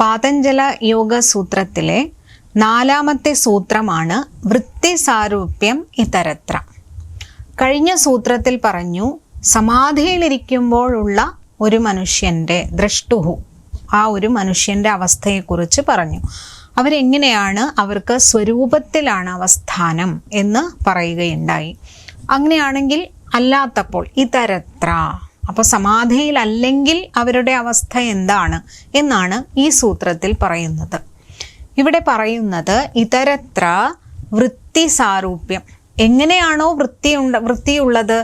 പാതഞ്ജല യോഗ സൂത്രത്തിലെ 4-ാമത്തെ സൂത്രമാണ് വൃത്തിസാരൂപ്യം ഇതരത്ര. കഴിഞ്ഞ സൂത്രത്തിൽ പറഞ്ഞു സമാധിയിലിരിക്കുമ്പോഴുള്ള ഒരു മനുഷ്യൻ്റെ ദ്രഷ്ടുഹു, ആ ഒരു മനുഷ്യൻ്റെ അവസ്ഥയെക്കുറിച്ച് പറഞ്ഞു. അവരെങ്ങനെയാണ്, അവർക്ക് സ്വരൂപത്തിലാണ് അവസ്ഥാനം എന്ന് പറയുകയുണ്ടായി. അങ്ങനെയാണെങ്കിൽ അല്ലാത്തപ്പോൾ ഇതരത്ര, അപ്പോൾ സമാധിയിലല്ലെങ്കിൽ അവരുടെ അവസ്ഥ എന്താണ് എന്നാണ് ഈ സൂത്രത്തിൽ പറയുന്നത്. ഇവിടെ പറയുന്നത് ഇതരത്ര വൃത്തിസാരൂപ്യം. എങ്ങനെയാണോ വൃത്തിയുള്ളത്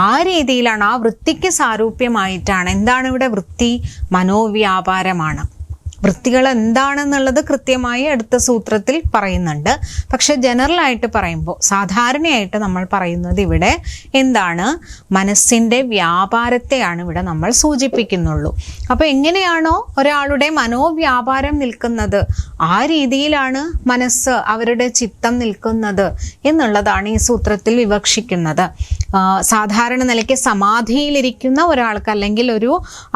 ആ രീതിയിലാണ്, ആ വൃത്തിക്ക് സാരൂപ്യമായിട്ടാണ്. എന്താണ് ഇവിടെ വൃത്തി? മനോവ്യാപാരമാണ്. വൃത്തികൾ എന്താണെന്നുള്ളത് കൃത്യമായി അടുത്ത സൂത്രത്തിൽ പറയുന്നുണ്ട്. പക്ഷെ ജനറലായിട്ട് പറയുമ്പോൾ, സാധാരണയായിട്ട് നമ്മൾ പറയുന്നത് ഇവിടെ എന്താണ്, മനസ്സിൻ്റെ വ്യാപാരത്തെയാണ് ഇവിടെ നമ്മൾ സൂചിപ്പിക്കുന്നുള്ളൂ. അപ്പോൾ എങ്ങനെയാണോ ഒരാളുടെ മനോവ്യാപാരം നിൽക്കുന്നത് ആ രീതിയിലാണ് മനസ്സ്, അവരുടെ ചിത്തം നിൽക്കുന്നത് എന്നുള്ളതാണ് ഈ സൂത്രത്തിൽ വിവക്ഷിക്കുന്നത്. സാധാരണ നിലയ്ക്ക് സമാധിയിലിരിക്കുന്ന ഒരാൾക്ക്, അല്ലെങ്കിൽ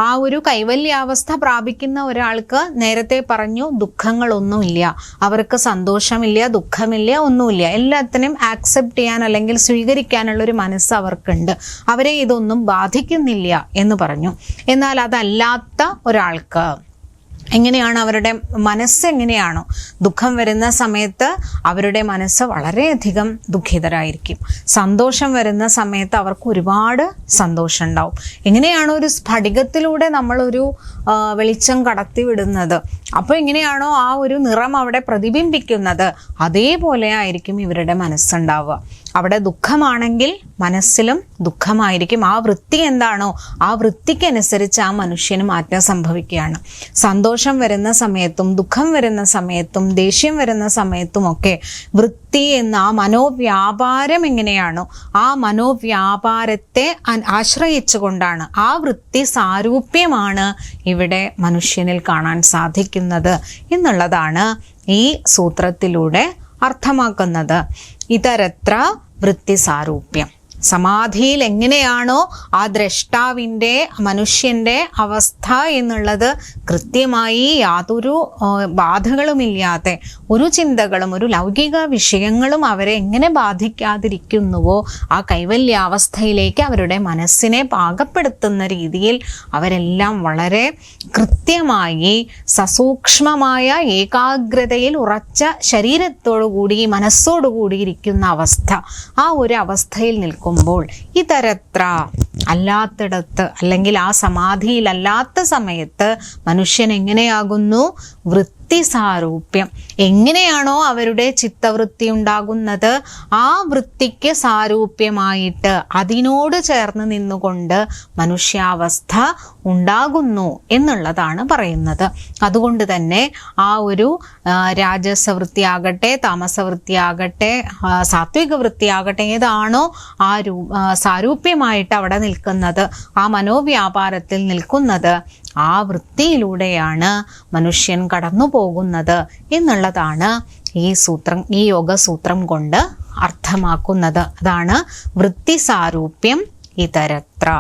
ആ ഒരു കൈവല്യാവസ്ഥ പ്രാപിക്കുന്ന ഒരാൾക്ക് നേരത്തെ പറഞ്ഞു ദുഃഖങ്ങളൊന്നുമില്ല, അവർക്ക് സന്തോഷമില്ല, ദുഃഖമില്ല, ഒന്നുമില്ല. എല്ലാത്തിനും ആക്സെപ്റ്റ് ചെയ്യാൻ അല്ലെങ്കിൽ സ്വീകരിക്കാനുള്ളൊരു മനസ്സ് അവർക്കുണ്ട്. അവരെ ഇതൊന്നും ബാധിക്കുന്നില്ല എന്ന് പറഞ്ഞു. എന്നാൽ അതല്ലാത്ത ഒരാൾക്ക് എങ്ങനെയാണ്, അവരുടെ മനസ്സ് എങ്ങനെയാണോ, ദുഃഖം വരുന്ന സമയത്ത് അവരുടെ മനസ്സ് വളരെയധികം ദുഃഖിതരായിരിക്കും. സന്തോഷം വരുന്ന സമയത്ത് അവർക്ക് ഒരുപാട് സന്തോഷം ഉണ്ടാവും. എങ്ങനെയാണോ ഒരു സ്ഫടികത്തിലൂടെ നമ്മളൊരു വെളിച്ചം കടത്തി വിടുന്നത്, അപ്പോൾ എങ്ങനെയാണോ ആ ഒരു നിറം അവിടെ പ്രതിബിംബിക്കുന്നത്, അതേപോലെ ആയിരിക്കും ഇവരുടെ മനസ്സുണ്ടാവുക. അവിടെ ദുഃഖമാണെങ്കിൽ മനസ്സിലും ദുഃഖമായിരിക്കും. ആ വൃത്തി എന്താണോ ആ വൃത്തിക്കനുസരിച്ച് ആ മനുഷ്യന് മാറ്റം സംഭവിക്കുകയാണ്. സന്തോഷം വരുന്ന സമയത്തും ദുഃഖം വരുന്ന സമയത്തും ദേഷ്യം വരുന്ന സമയത്തുമൊക്കെ വൃത്തി എന്ന ആ മനോവ്യാപാരം എങ്ങനെയാണോ ആ മനോവ്യാപാരത്തെ ആശ്രയിച്ചുകൊണ്ടാണ്, ആ വൃത്തി സാരൂപ്യമാണ് ഇവിടെ മനുഷ്യനിൽ കാണാൻ സാധിക്കുന്നത് എന്നുള്ളതാണ് ഈ സൂത്രത്തിലൂടെ അർത്ഥമാക്കുന്നത്. ഇതരത്ര വൃത്തിസാരൂപ്യം. സമാധിയിൽ എങ്ങനെയാണോ ആ ദ്രഷ്ടാവിൻ്റെ, മനുഷ്യൻ്റെ അവസ്ഥ എന്നുള്ളത് കൃത്യമായി യാതൊരു ബാധകളുമില്ലാതെ, ഒരു ചിന്തകളും ഒരു ലൗകിക വിഷയങ്ങളും അവരെ എങ്ങനെ ബാധിക്കാതിരിക്കുന്നുവോ ആ കൈവല്യാവസ്ഥയിലേക്ക് അവരുടെ മനസ്സിനെ പാകപ്പെടുത്തുന്ന രീതിയിൽ അവരെല്ലാം വളരെ കൃത്യമായി സസൂക്ഷ്മമായ ഏകാഗ്രതയിൽ ഉറച്ച ശരീരത്തോടുകൂടി മനസ്സോടുകൂടി ഇരിക്കുന്ന അവസ്ഥ, ആ ഒരു അവസ്ഥയിൽ നിൽക്കും. ഇതരത്ര അല്ലാത്തിടത്ത്, അല്ലെങ്കിൽ ആ സമാധിയിലല്ലാത്ത സമയത്ത് മനുഷ്യൻ എങ്ങനെയാകുന്നു? വൃത്തിസാരൂപ്യം. എങ്ങനെയാണോ അവരുടെ ചിത്തവൃത്തി ഉണ്ടാകുന്നത് ആ വൃത്തിക്ക് സാരൂപ്യമായിട്ട് അതിനോട് ചേർന്ന് നിന്നുകൊണ്ട് മനുഷ്യാവസ്ഥ ഉണ്ടാകുന്നു എന്നുള്ളതാണ് പറയുന്നത്. അതുകൊണ്ട് തന്നെ ആ ഒരു രാജസവൃത്തിയാകട്ടെ, താമസവൃത്തിയാകട്ടെ, സാത്വിക വൃത്തിയാകട്ടെ, ഏതാണോ ആ സാരൂപ്യമായിട്ട് അവിടെ നിൽക്കുന്നത്, ആ മനോവ്യാപാരത്തിൽ നിൽക്കുന്നത്, ആ വൃത്തിയിലൂടെയാണ് മനുഷ്യൻ കടന്നു പോകുന്നത് എന്നുള്ളതാണ് ഈ യോഗസൂത്രം കൊണ്ട് അർത്ഥമാക്കുന്നത്. അതാണ് വൃത്തിസാരൂപ്യം ഇതരത്ര.